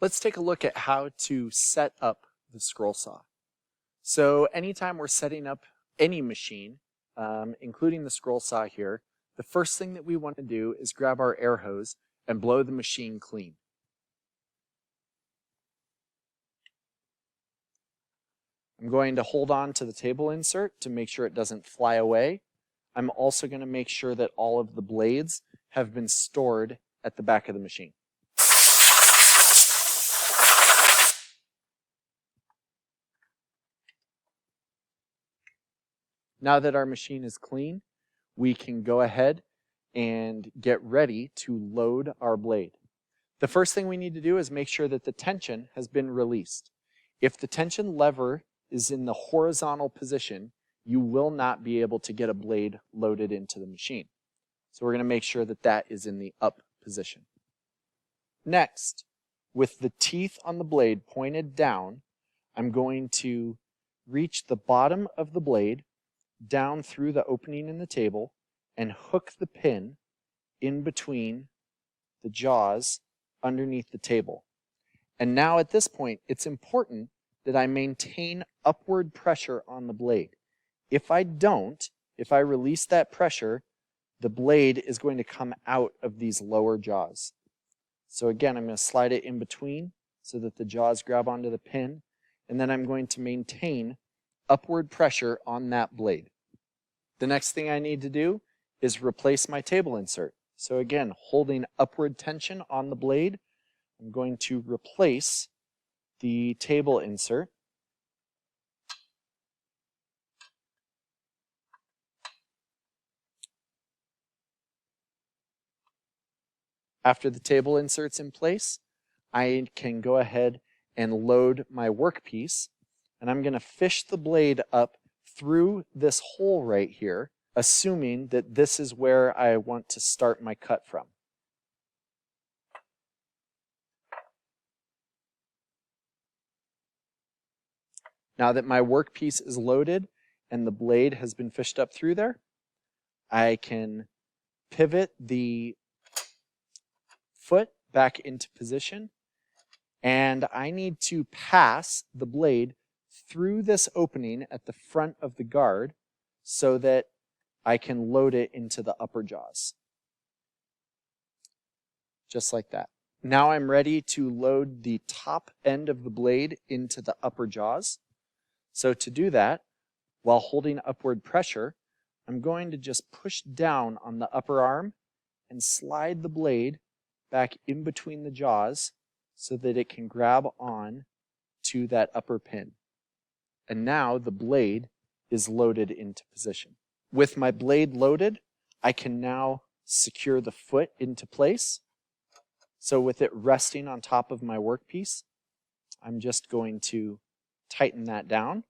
Let's take a look at how to set up the scroll saw. So anytime we're setting up any machine, including the scroll saw here, the first thing that we want to do is grab our air hose and blow the machine clean. I'm going to hold on to the table insert to make sure it doesn't fly away. I'm also going to make sure that all of the blades have been stored at the back of the machine. Now that our machine is clean, we can go ahead and get ready to load our blade. The first thing we need to do is make sure that the tension has been released. If the tension lever is in the horizontal position, you will not be able to get a blade loaded into the machine. So we're going to make sure that that is in the up position. Next, with the teeth on the blade pointed down, I'm going to reach the bottom of the blade down through the opening in the table and hook the pin in between the jaws underneath the table. And now at this point, it's important that I maintain upward pressure on the blade. If I don't, if I release that pressure, the blade is going to come out of these lower jaws. So again, I'm going to slide it in between so that the jaws grab onto the pin, and then I'm going to maintain upward pressure on that blade. The next thing I need to do is replace my table insert. So again, holding upward tension on the blade, I'm going to replace the table insert. After the table insert's in place, I can go ahead and load my workpiece, and I'm going to fish the blade up through this hole right here, assuming that this is where I want to start my cut from. Now that my workpiece is loaded and the blade has been fished up through there, I can pivot the foot back into position, and I need to pass the blade through this opening at the front of the guard so that I can load it into the upper jaws. Just like that. Now I'm ready to load the top end of the blade into the upper jaws. So to do that, while holding upward pressure, I'm going to just push down on the upper arm and slide the blade back in between the jaws so that it can grab on to that upper pin. And now the blade is loaded into position. With my blade loaded, I can now secure the foot into place. So with it resting on top of my workpiece, I'm just going to tighten that down.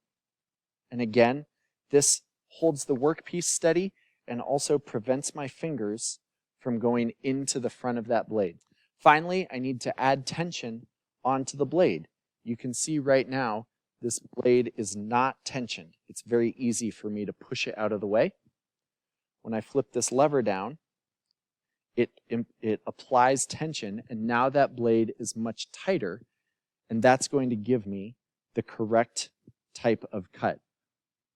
And again, this holds the workpiece steady and also prevents my fingers from going into the front of that blade. Finally, I need to add tension onto the blade. You can see right now, this blade is not tensioned. It's very easy for me to push it out of the way. When I flip this lever down, it applies tension, and now that blade is much tighter, and that's going to give me the correct type of cut.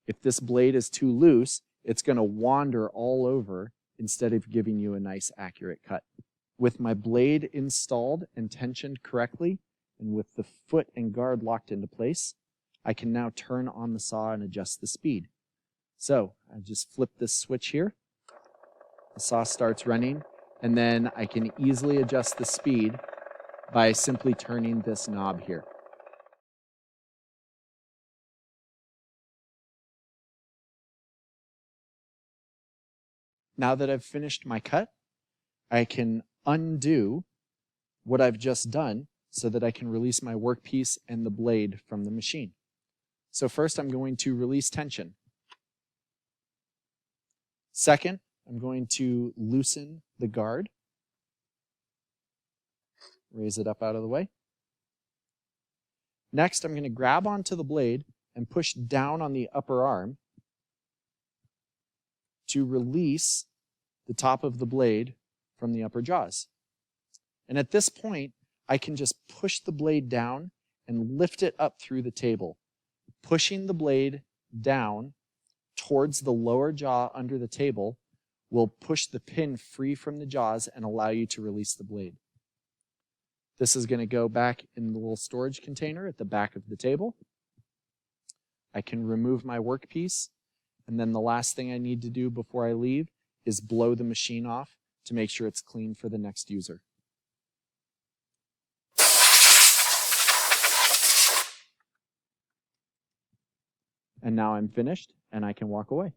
If this blade is too loose, it's going to wander all over instead of giving you a nice accurate cut. With my blade installed and tensioned correctly, and with the foot and guard locked into place, I can now turn on the saw and adjust the speed. So I just flip this switch here, the saw starts running, and then I can easily adjust the speed by simply turning this knob here. Now that I've finished my cut, I can undo what I've just done so that I can release my workpiece and the blade from the machine. So first I'm going to release tension. Second, I'm going to loosen the guard. Raise it up out of the way. Next, I'm going to grab onto the blade and push down on the upper arm to release the top of the blade from the upper jaws. And at this point, I can just push the blade down and lift it up through the table. Pushing the blade down towards the lower jaw under the table will push the pin free from the jaws and allow you to release the blade. This is going to go back in the little storage container at the back of the table. I can remove my workpiece, and then the last thing I need to do before I leave is blow the machine off to make sure it's clean for the next user. And now I'm finished, and I can walk away.